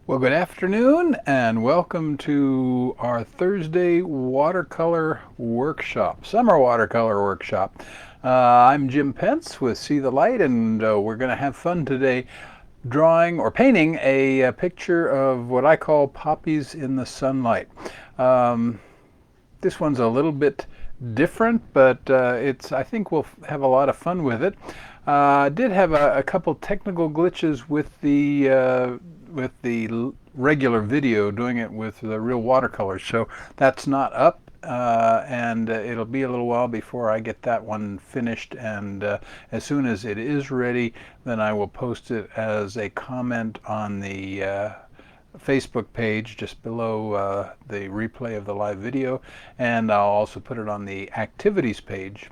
Well, good afternoon and welcome to our Thursday watercolor workshop, summer watercolor workshop. I'm Jim Pence with See the Light, and we're going to have fun today drawing or painting a picture of what I call poppies in the sunlight. Um, this one's a little bit different, but I think we'll have a lot of fun with it. I did have a couple technical glitches with the regular video, doing it with the real watercolors, so that's not up. And it'll be a little while before I get that one finished, and as soon as it is ready, then I will post it as a comment on the Facebook page just below the replay of the live video, and I'll also put it on the activities page,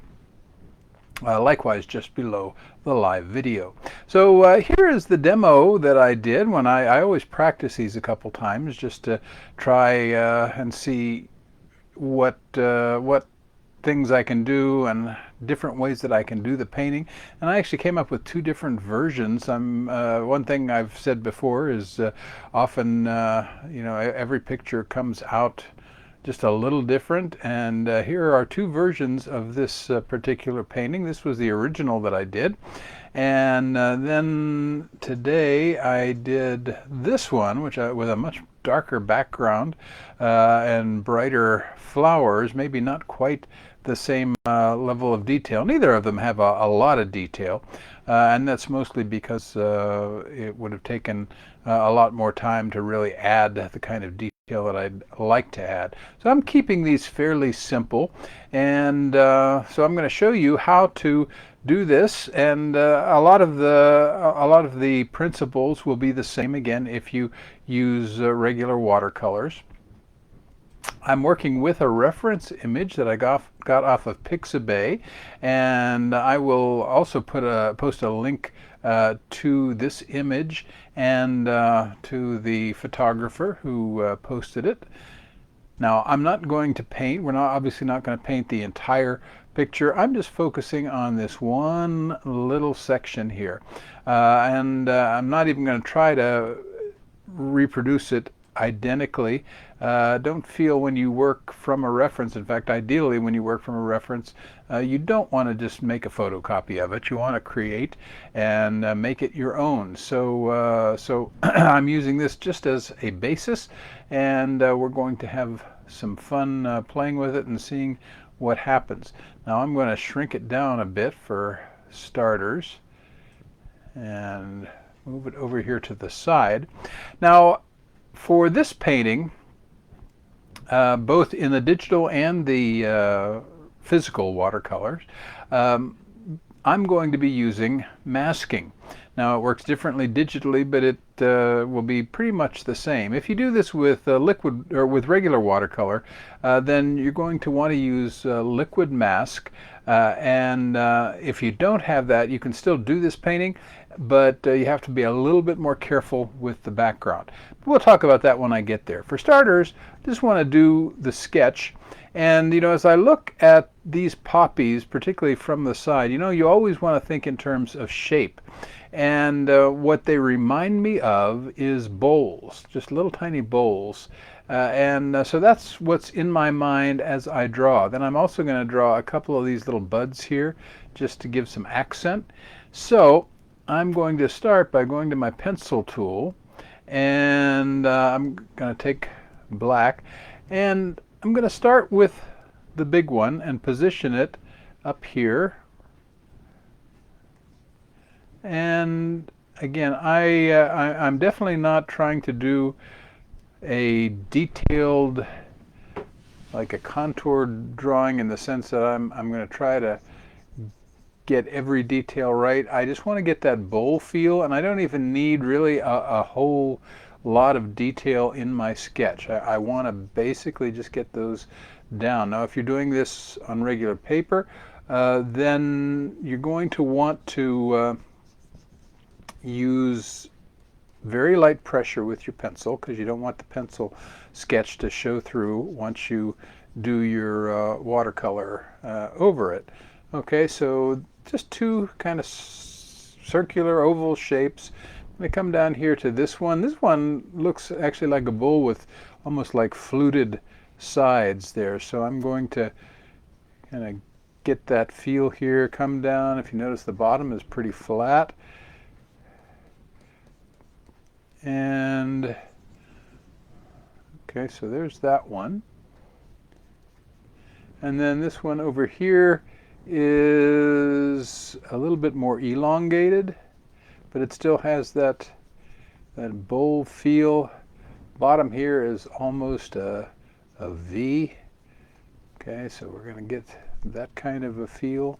likewise just below the live video. So here is the demo that I did. When I always practice these a couple times just to try and see what things I can do and different ways that I can do the painting. And I actually came up with two different versions. One thing I've said before is often every picture comes out just a little different, and here are two versions of this particular painting. This was the original that I did, and then today I did this one, which with a much darker background and brighter flowers, maybe not quite the same level of detail. Neither of them have a lot of detail, and that's mostly because it would have taken a lot more time to really add the kind of detail that I'd like to add. So I'm keeping these fairly simple, and so I'm going to show you how to do this, and a lot of the principles will be the same again if you use regular watercolors. I'm working with a reference image that I got off of Pixabay, and I will also post a link to this image and to the photographer who posted it. Now, I'm not going to paint. We're obviously not going to paint the entire picture. I'm just focusing on this one little section here, and I'm not even going to try to reproduce it identically. Don't feel when you work from a reference, in fact, ideally when you work from a reference, you don't want to just make a photocopy of it. You want to create and make it your own. So I'm using this just as a basis, and we're going to have some fun playing with it and seeing what happens. Now I'm going to shrink it down a bit for starters and move it over here to the side. Now, for this painting, both in the digital and the physical watercolors, I'm going to be using masking. Now, it works differently digitally, but it will be pretty much the same. If you do this with liquid or with regular watercolor, then you're going to want to use liquid mask. And if you don't have that, you can still do this painting, but you have to be a little bit more careful with the background. But we'll talk about that when I get there. For starters, I just want to do the sketch. And as I look at these poppies, particularly from the side, you always want to think in terms of shape. And what they remind me of is bowls, just little tiny bowls. So that's what's in my mind as I draw. Then I'm also going to draw a couple of these little buds here just to give some accent. So I'm going to start by going to my pencil tool, and I'm going to take black, and I'm going to start with the big one and position it up here. And again, I'm definitely not trying to do a detailed, like a contoured drawing, in the sense that I'm going to try to get every detail right. I just want to get that bowl feel, and I don't even need really a whole lot of detail in my sketch. I want to basically just get those down. Now, if you're doing this on regular paper, then you're going to want to use very light pressure with your pencil, because you don't want the pencil sketch to show through once you do your watercolor over it. Okay, so just two kind of circular oval shapes, going to come down here to this one. This one looks actually like a bowl with almost like fluted sides there. So I'm going to kind of get that feel here. Come down. If you notice, the bottom is pretty flat. And okay, so there's that one. And then this one over here is a little bit more elongated, but it still has that bowl feel. Bottom here is almost a V. Okay, so we're going to get that kind of a feel.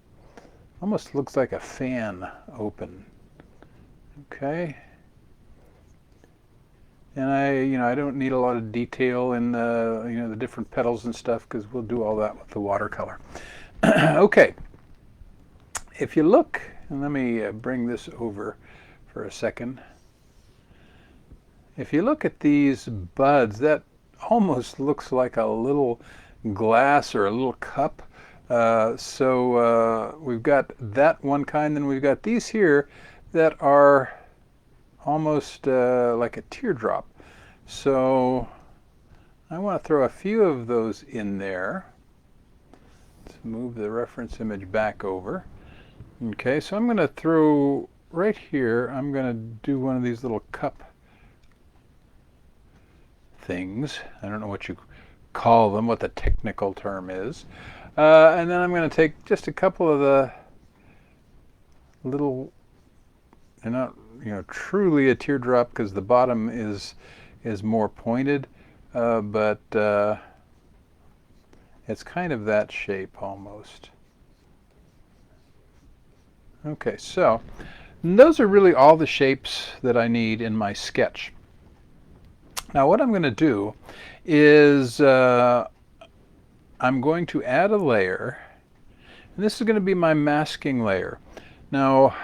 Almost looks like a fan open. Okay. And I don't need a lot of detail in the different petals and stuff, because we'll do all that with the watercolor. Okay. If you look, and let me bring this over for a second. If you look at these buds, that almost looks like a little glass or a little cup. So we've got that one kind, then we've got these here that are almost like a teardrop. So I want to throw a few of those in there. Let's move the reference image back over. Okay, so I'm going to throw right here, I'm going to do one of these little cup things. I don't know what you call them, what the technical term is. And then I'm going to take just a couple of the little, they're not truly a teardrop because the bottom is more pointed, but it's kind of that shape almost. Okay, so those are really all the shapes that I need in my sketch. Now what I'm going to do is I'm going to add a layer, and this is going to be my masking layer. Now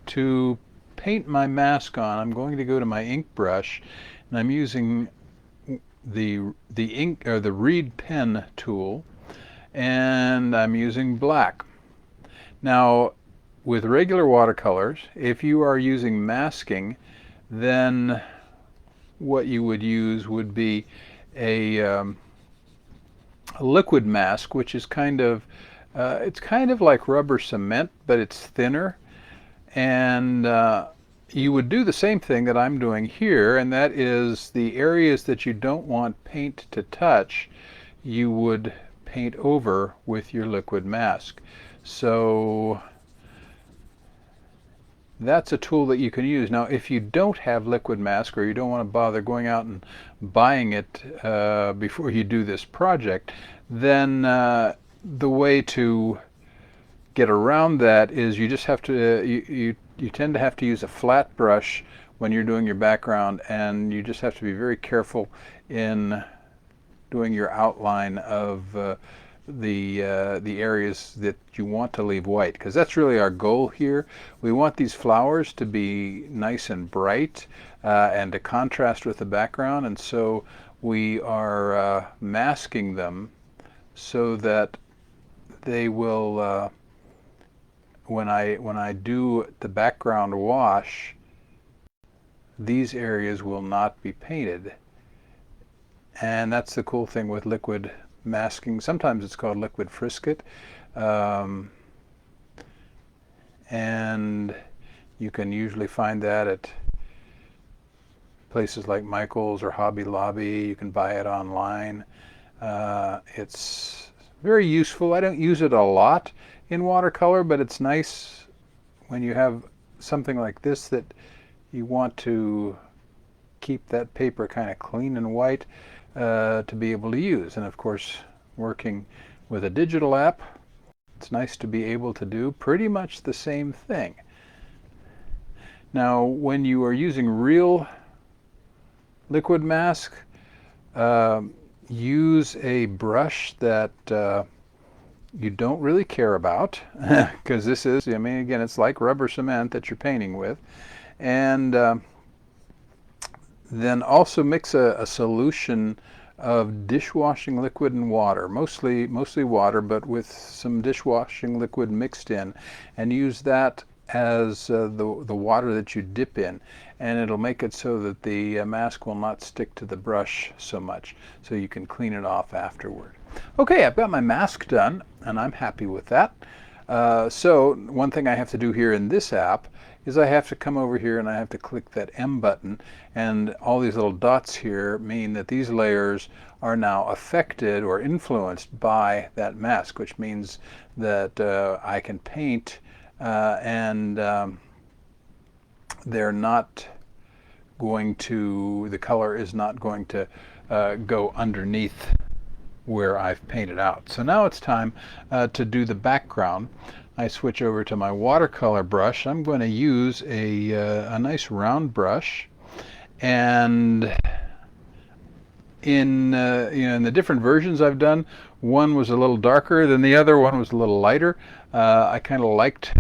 to paint my mask on, I'm going to go to my ink brush, and I'm using the ink or the reed pen tool, and I'm using black. Now with regular watercolors, if you are using masking, then what you would use would be a liquid mask, which is kind of it's kind of like rubber cement, but it's thinner. And you would do the same thing that I'm doing here, and that is the areas that you don't want paint to touch, you would paint over with your liquid mask. So that's a tool that you can use. Now if you don't have liquid mask, or you don't want to bother going out and buying it before you do this project, then the way to get around that is you just have to you tend to have to use a flat brush when you're doing your background, and you just have to be very careful in doing your outline of the areas that you want to leave white, because that's really our goal here. We want these flowers to be nice and bright and to contrast with the background, and so we are masking them so that they will when I do the background wash, these areas will not be painted. And that's the cool thing with liquid masking. Sometimes it's called liquid frisket, and you can usually find that at places like Michael's or Hobby Lobby. You can buy it online. It's very useful. I don't use it a lot in watercolor, but it's nice when you have something like this that you want to keep that paper kind of clean and white to be able to use. And of course, working with a digital app, it's nice to be able to do pretty much the same thing. Now when you are using real liquid mask, use a brush that you don't really care about, because this is, I mean, again, it's like rubber cement that you're painting with. And then also mix a solution of dishwashing liquid and water, mostly water, but with some dishwashing liquid mixed in, and use that as the water that you dip in, and it'll make it so that the mask will not stick to the brush so much, so you can clean it off afterward. Okay, I've got my mask done and I'm happy with that. So one thing I have to do here in this app is I have to come over here and I have to click that M button, and all these little dots here mean that these layers are now affected or influenced by that mask, which means that I can paint and they're not going to, the color is not going to go underneath where I've painted out. So now it's time to do the background. I switch over to my watercolor brush. I'm going to use a nice round brush, and in in the different versions I've done, one was a little darker than the other, one was a little lighter. I kind of liked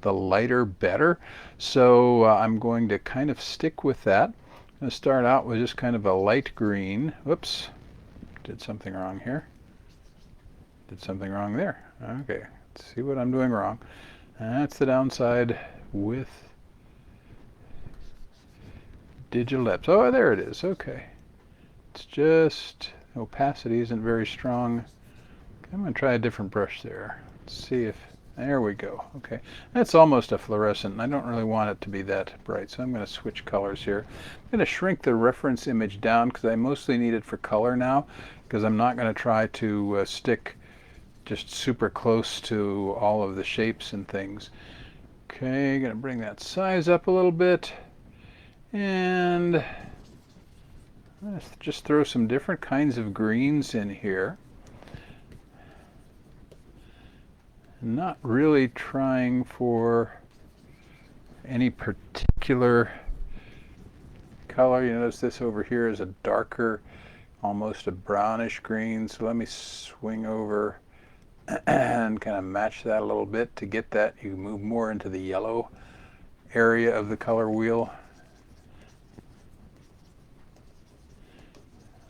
the lighter better, so I'm going to kind of stick with that. I'm going to start out with just kind of a light green. Whoops, did something wrong here. Did something wrong there. Okay, let's see what I'm doing wrong. That's the downside with Digital Epps. Oh, there it is. Okay. It's just opacity isn't very strong. I'm going to try a different brush there. Let's see if, there we go. Okay, that's almost a fluorescent, and I don't really want it to be that bright, so I'm going to switch colors here. I'm going to shrink the reference image down because I mostly need it for color now, because I'm not going to try to stick just super close to all of the shapes and things. Okay, going to bring that size up a little bit, and let's just throw some different kinds of greens in here. Not really trying for any particular color. You notice this over here is a darker, almost a brownish green. So let me swing over and kind of match that a little bit to get that. You move more into the yellow area of the color wheel.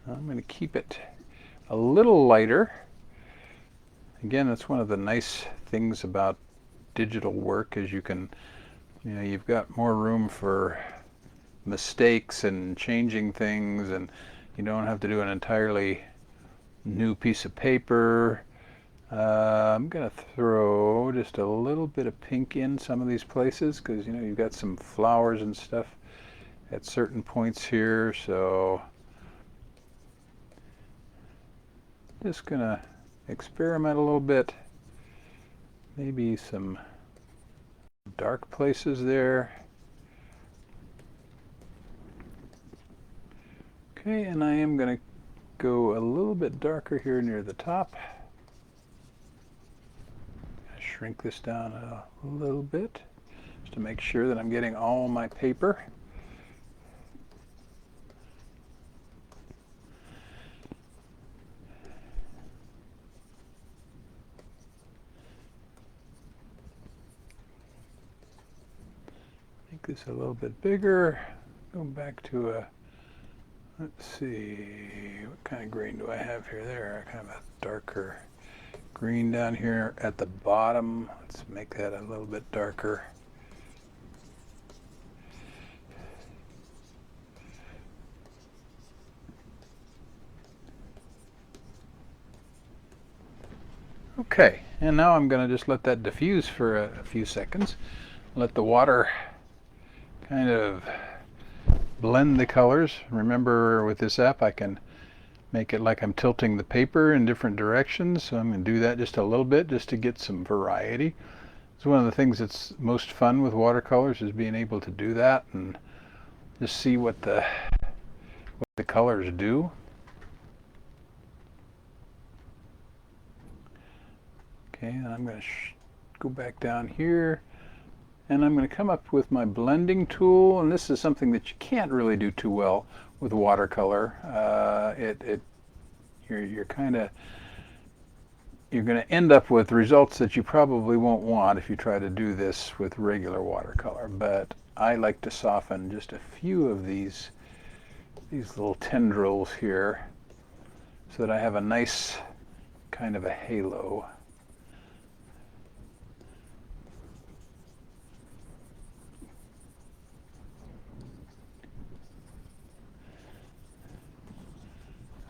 I'm going to keep it a little lighter. Again, that's one of the nice things about digital work, is you can, you've got more room for mistakes and changing things, and you don't have to do an entirely new piece of paper. I'm going to throw just a little bit of pink in some of these places, because you've got some flowers and stuff at certain points here, so just going to experiment a little bit. Maybe some dark places there. Okay, and I am going to go a little bit darker here near the top. Shrink this down a little bit just to make sure that I'm getting all my paper. Make this a little bit bigger. Go back to a, let's see, what kind of green do I have here? There, kind of a darker green down here at the bottom. Let's make that a little bit darker. Okay, and now I'm going to just let that diffuse for a few seconds. Let the water kind of blend the colors. Remember, with this app I can make it like I'm tilting the paper in different directions, so I'm going to do that just a little bit just to get some variety. It's one of the things that's most fun with watercolors, is being able to do that and just see what the colors do. Okay, and I'm going to go back down here, and I'm going to come up with my blending tool, and this is something that you can't really do too well with watercolor. You're going to end up with results that you probably won't want if you try to do this with regular watercolor. But I like to soften just a few of these little tendrils here so that I have a nice kind of a halo.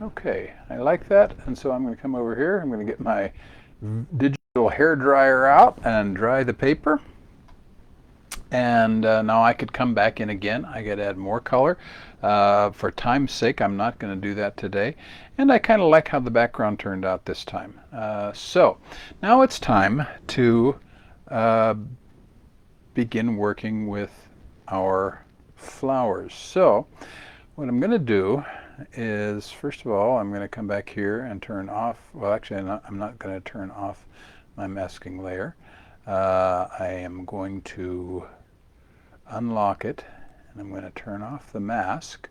Okay, I like that, and so I'm going to come over here. I'm going to get my digital hair dryer out and dry the paper. And now I could come back in again. I could add more color. For time's sake, I'm not going to do that today. And I kind of like how the background turned out this time. So now it's time to uh, begin working with our flowers. So what I'm going to do is, first of all, I'm going to come back here and turn off, well actually I'm not going to turn off my masking layer. I am going to unlock it, and I'm going to turn off the mask.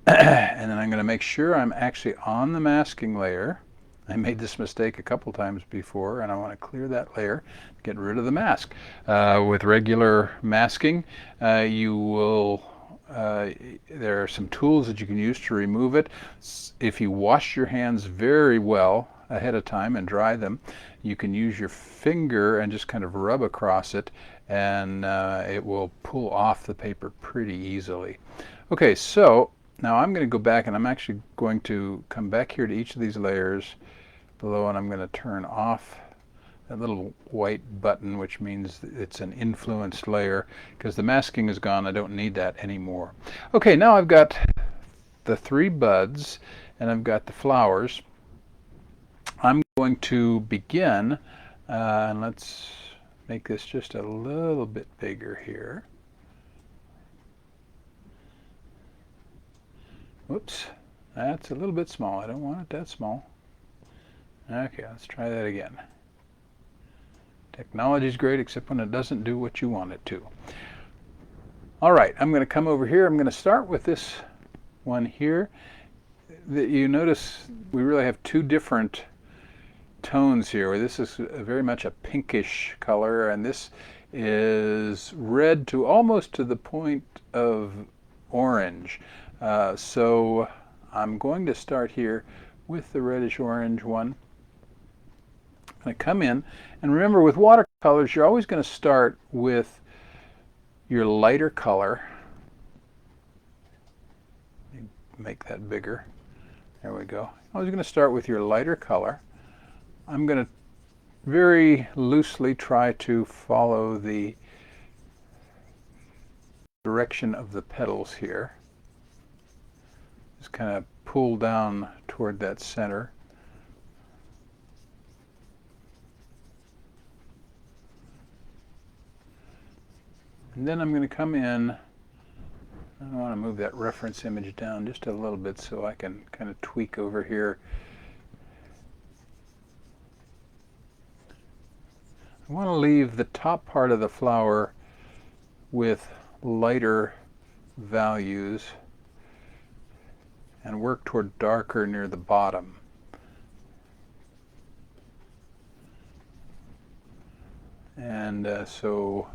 And then I'm going to make sure I'm actually on the masking layer. I made this mistake a couple times before, and I want to clear that layer, get rid of the mask. With regular masking, you will there are some tools that you can use to remove it. If you wash your hands very well ahead of time and dry them, you can use your finger and just kind of rub across it, and it will pull off the paper pretty easily. Okay, so now I'm going to go back, and I'm actually going to come back here to each of these layers below, and I'm going to turn off that little white button, which means it's an influenced layer, because the masking is gone. I don't need that anymore. Okay, now I've got the 3 buds and I've got the flowers. I'm going to begin, and let's make this just a little bit bigger here. Whoops, that's a little bit small. I don't want it that small. Okay, let's try that again. Technology is great, except when it doesn't do what you want it to. All right, I'm going to come over here. I'm going to start with this one here. You notice we really have 2 different tones here. This is very much a pinkish color, and this is red to almost to the point of orange. So I'm going to start here with the reddish orange one. I'm going to come in, and remember, with watercolors, you're always going to start with your lighter color. Make that bigger. There we go. I was going to start with your lighter color. I'm going to very loosely try to follow the direction of the petals here. Just kind of pull down toward that center. And then I'm going to come in. I want to move that reference image down just a little bit so I can kind of tweak over here. I want to leave the top part of the flower with lighter values and work toward darker near the bottom. And so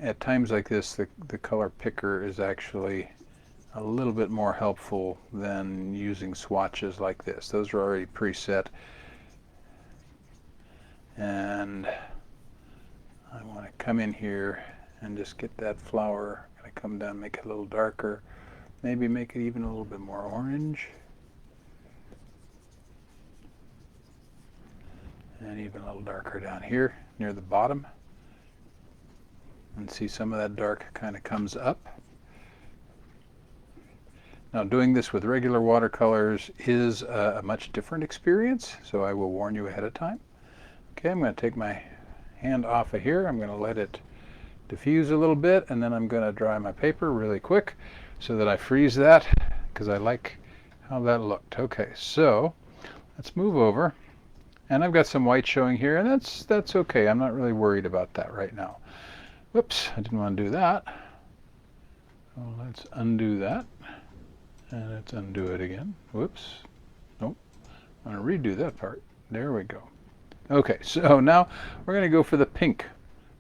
at times like this, the color picker is actually a little bit more helpful than using swatches like this. Those are already preset. And I want to come in here and just get that flower, kind of come down, make it a little darker, maybe make it even a little bit more orange. And even a little darker down here near the bottom. And see some of that dark kind of comes up. Now, doing this with regular watercolors is a much different experience, so I will warn you ahead of time. Okay, I'm going to take my hand off of here. I'm going to let it diffuse a little bit, and then I'm going to dry my paper really quick so that I freeze that, because I like how that looked. Okay, so let's move over. And I've got some white showing here, and that's okay. I'm not really worried about that right now. Whoops, I didn't want to do that. So let's undo that. And let's undo it again. Whoops. Nope. I want to redo that part. There we go. Okay, so now we're going to go for the pink.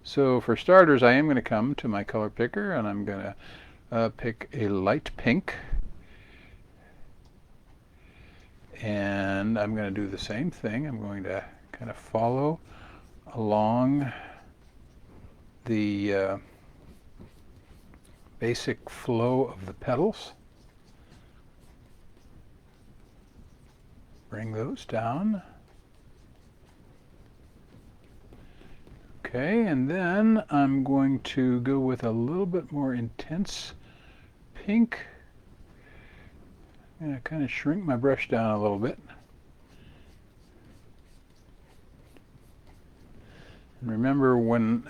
So for starters, I am going to come to my color picker, and I'm going to pick a light pink. And I'm going to do the same thing. I'm going to kind of follow along the basic flow of the petals. bring those down. Okay, and then I'm going to go with a little bit more intense pink. I'm going to kind of shrink my brush down a little bit. And remember,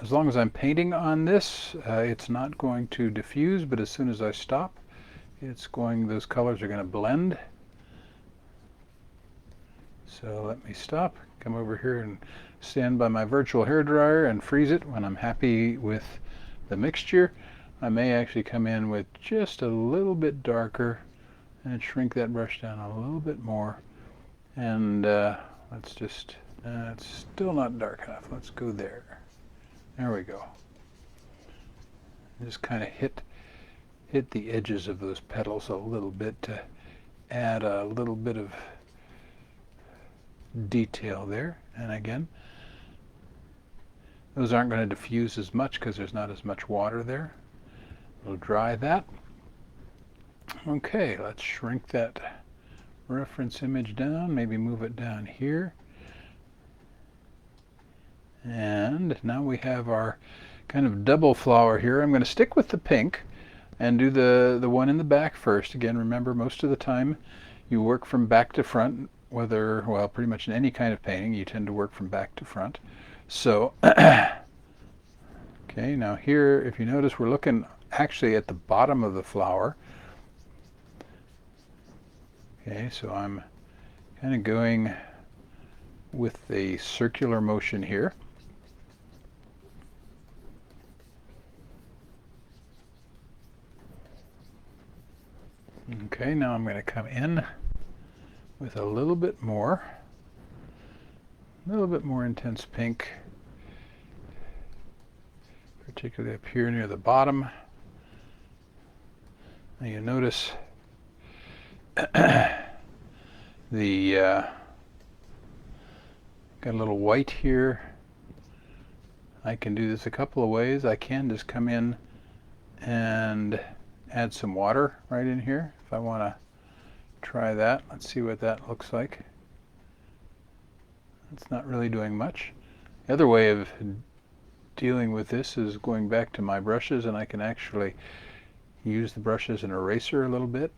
as long as I'm painting on this, it's not going to diffuse, but as soon as I stop, those colors are going to blend. So let me stop, come over here and stand by my virtual hairdryer and freeze it. When I'm happy with the mixture, I may actually come in with just a little bit darker and shrink that brush down a little bit more. And let's just, it's still not dark enough. Let's go there. There we go. Just kind of hit the edges of those petals a little bit to add a little bit of detail there. And again, those aren't going to diffuse as much because there's not as much water there. We'll dry that. Okay, let's shrink that reference image down, maybe move it down here. And now we have our kind of double flower here. I'm going to stick with the pink and do the one in the back first. Again, remember, most of the time you work from back to front, well, pretty much in any kind of painting, you tend to work from back to front. So, okay, now here, if you notice, we're looking actually at the bottom of the flower. Okay, so I'm kind of going with a circular motion here. Okay, now I'm going to come in with a little bit more intense pink, particularly up here near the bottom. Now you notice the got a little white here. I can do this a couple of ways. I can just come in and add some water right in here if I want to try that. Let's see what that looks like. It's not really doing much. The other way of dealing with this is going back to my brushes, and I can actually use the brush as an eraser a little bit.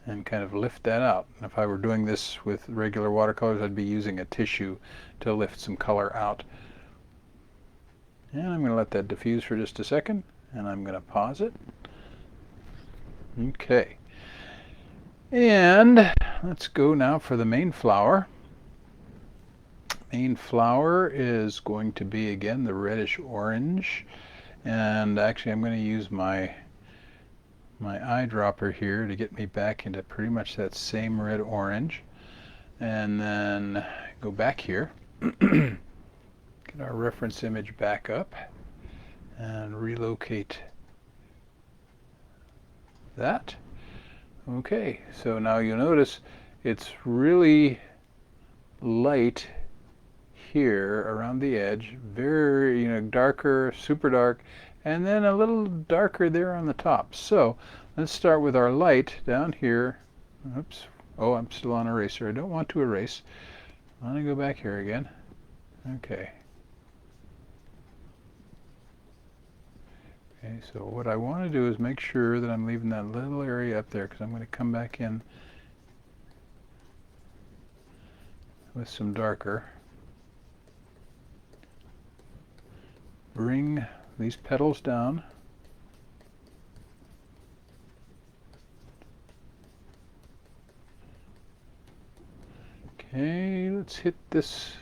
And kind of lift that out. If I were doing this with regular watercolors, I'd be using a tissue to lift some color out. And I'm going to let that diffuse for just a second, and I'm going to pause it. Okay. And let's go now for the main flower. Main flower is going to be, again, the reddish orange. And actually, I'm going to use my eyedropper here to get me back into pretty much that same red orange, and then go back here, get our reference image back up and relocate that. Okay, so now you'll notice it's really light here around the edge, very, darker, super dark, and then a little darker there on the top. So let's start with our light down here. Oops. Oh, I'm still on eraser. I don't want to erase. I want to go back here again. Okay. Okay, so what I want to do is make sure that I'm leaving that little area up there, because I'm going to come back in with some darker. Bring these petals down. Okay, let's hit this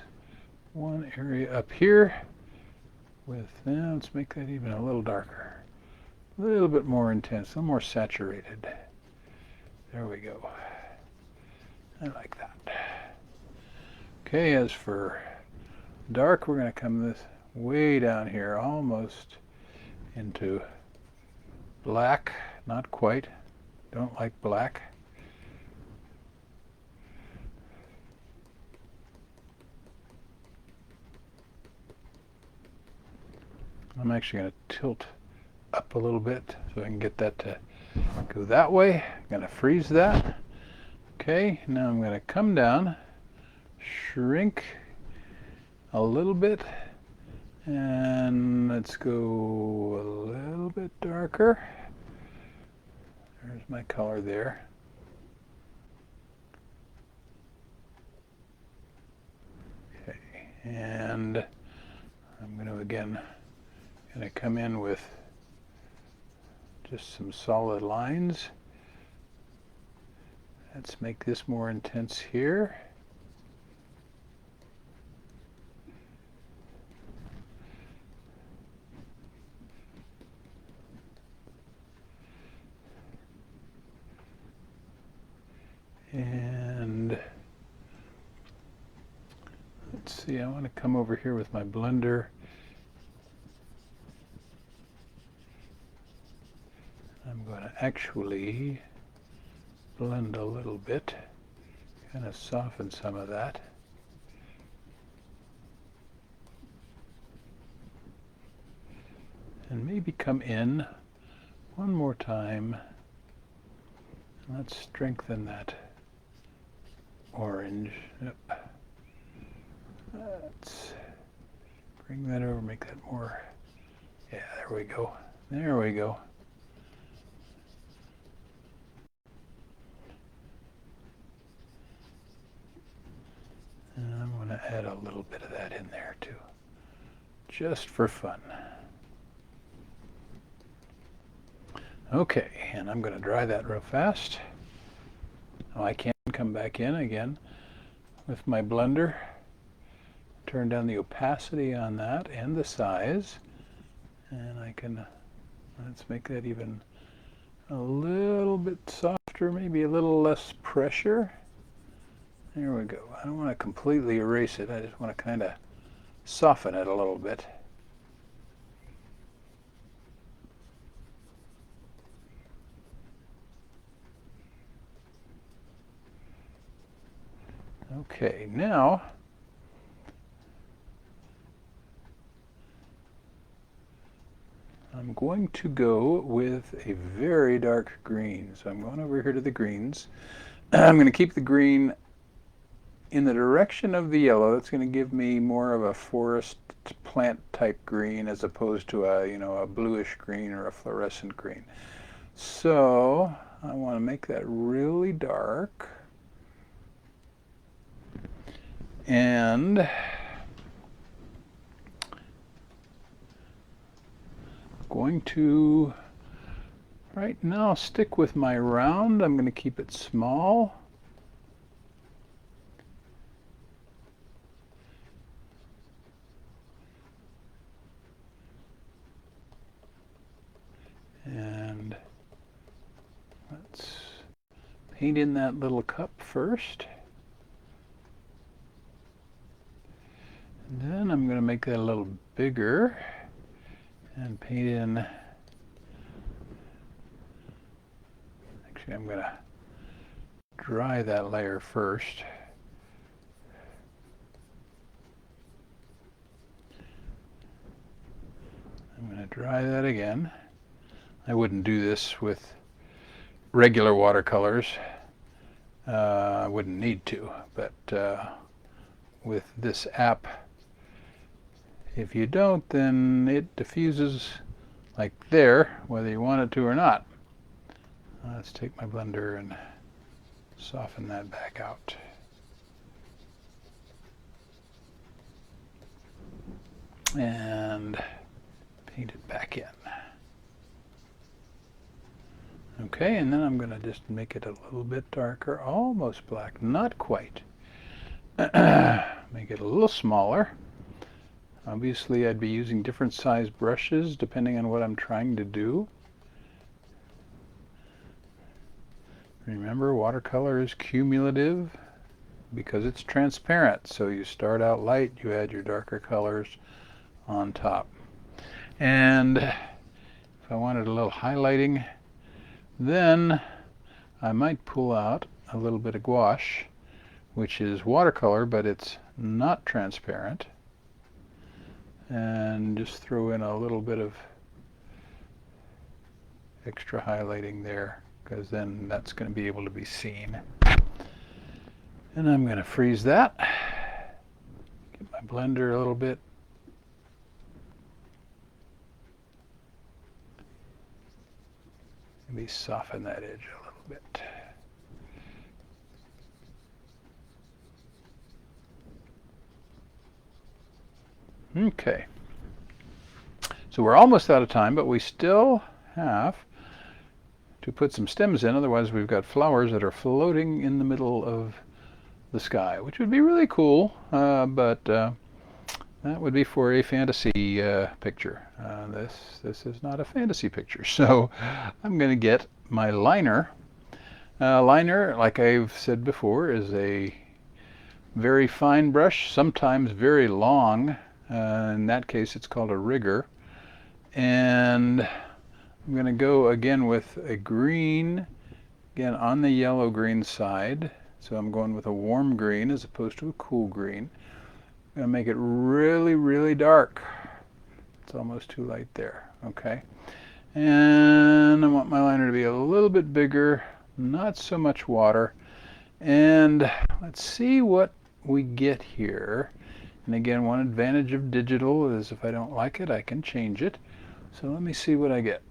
one area up here with, now let's make that even a little darker. A little bit more intense, a little more saturated. There we go. I like that. Okay, as for dark, we're going to come this way down here, almost into black. Not quite. Don't like black. I'm actually going to tilt up a little bit so I can get that to go that way. I'm going to freeze that. Okay, now I'm going to come down, shrink a little bit, and let's go a little bit darker. There's my color there. Okay, and I'm going to again come in with just some solid lines. Let's make this more intense here. And let's see, I want to come over here with my blender. I'm going to actually blend a little bit, kind of soften some of that. And maybe come in one more time. Let's strengthen that orange. Yep. Let's bring that over, make that more. Yeah, there we go. There we go. And I'm going to add a little bit of that in there too, just for fun. Okay, and I'm going to dry that real fast. Now I can come back in again with my blender, turn down the opacity on that and the size, and I can, let's make that even a little bit softer, maybe a little less pressure. There we go. I don't want to completely erase it. I just want to kind of soften it a little bit. Okay, now I'm going to go with a very dark green. So I'm going over here to the greens. I'm going to keep the green in the direction of the yellow. That's going to give me more of a forest plant type green as opposed to a, a bluish green or a fluorescent green. So I want to make that really dark. And going to right now stick with my round. I'm going to keep it small. And let's paint in that little cup first. And then I'm going to make that a little bigger and paint in. Actually, I'm going to dry that layer first. I'm going to dry that again. I wouldn't do this with regular watercolors. I wouldn't need to, but with this app, if you don't, then it diffuses like there, whether you want it to or not. Let's take my blender and soften that back out. And paint it back in. Okay, and then I'm going to just make it a little bit darker, almost black, not quite. Make it a little smaller. Obviously, I'd be using different size brushes depending on what I'm trying to do. Remember, watercolor is cumulative because it's transparent. So you start out light, you add your darker colors on top. And if I wanted a little highlighting, then I might pull out a little bit of gouache, which is watercolor, but it's not transparent. And just throw in a little bit of extra highlighting there, because then that's going to be able to be seen. And I'm going to freeze that. Get my blender a little bit. Maybe soften that edge a little bit. Okay. So we're almost out of time, but we still have to put some stems in. Otherwise, we've got flowers that are floating in the middle of the sky, which would be really cool, but that would be for a fantasy picture. This is not a fantasy picture, so I'm going to get my liner. Liner, like I've said before, is a very fine brush, sometimes very long. In that case, it's called a rigger. And I'm going to go again with a green, again on the yellow-green side. So I'm going with a warm green as opposed to a cool green. I'm going to make it really, really dark. It's almost too light there. Okay. And I want my liner to be a little bit bigger, not so much water. And let's see what we get here. And again, one advantage of digital is if I don't like it, I can change it. So let me see what I get.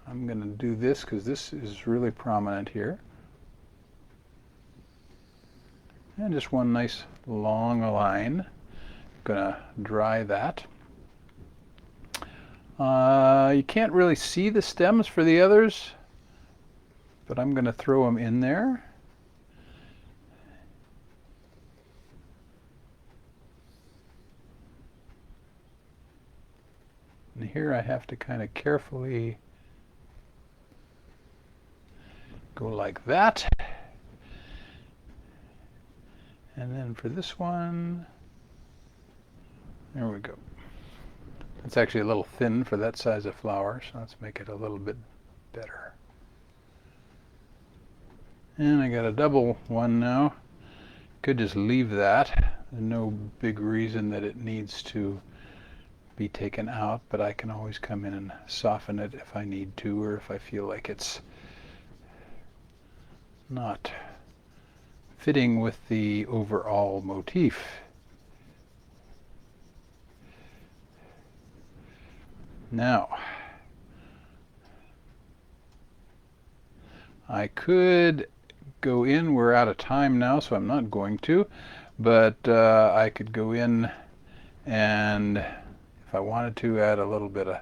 I'm going to do this because this is really prominent here. And just one nice long line. I'm going to dry that. You can't really see the stems for the others, but I'm going to throw them in there. And here I have to kind of carefully go like that. And then for this one, there we go. It's actually a little thin for that size of flower, so let's make it a little bit better. And I got a double one now. Could just leave that. There's no big reason that it needs to be taken out, but I can always come in and soften it if I need to, or if I feel like it's not fitting with the overall motif. Now, I could go in, we're out of time now, so I'm not going to, but I could go in and if I wanted to add a little bit of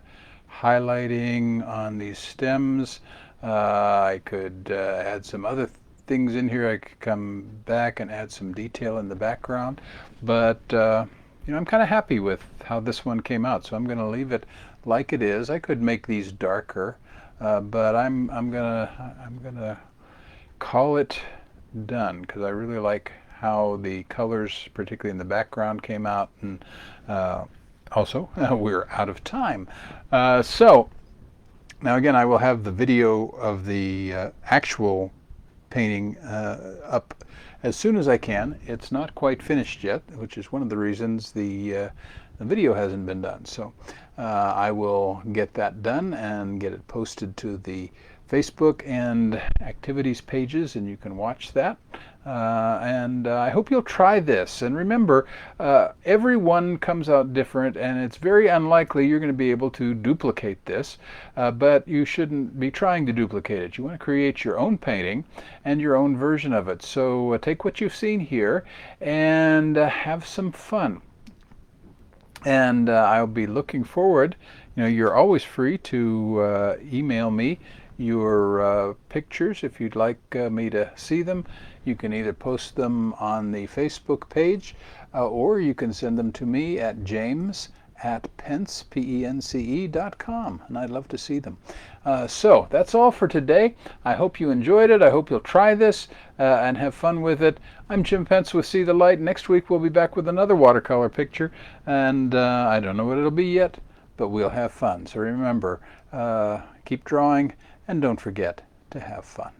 highlighting on these stems, I could add some other things in here. I could come back and add some detail in the background, but you know, I'm kind of happy with how this one came out, so I'm going to leave it like it is. I could make these darker, but I'm gonna call it done because I really like how the colors, particularly in the background, came out, and also we're out of time. So now again, I will have the video of the actual painting up as soon as I can. It's not quite finished yet, which is one of the reasons the video hasn't been done. So I will get that done and get it posted to the Facebook and activities pages, and you can watch that. And I hope you'll try this. And remember, every one comes out different, and it's very unlikely you're going to be able to duplicate this, but you shouldn't be trying to duplicate it. You want to create your own painting and your own version of it. So take what you've seen here and have some fun. And I'll be looking forward. You know, you're always free to email me your pictures if you'd like me to see them. You can either post them on the Facebook page or you can send them to me at james@pence.com, and I'd love to see them. So that's all for today. I hope you enjoyed it. I hope you'll try this and have fun with it. I'm Jim Pence with See the Light. Next week we'll be back with another watercolor picture, and I don't know what it'll be yet, but we'll have fun. So remember, keep drawing and don't forget to have fun.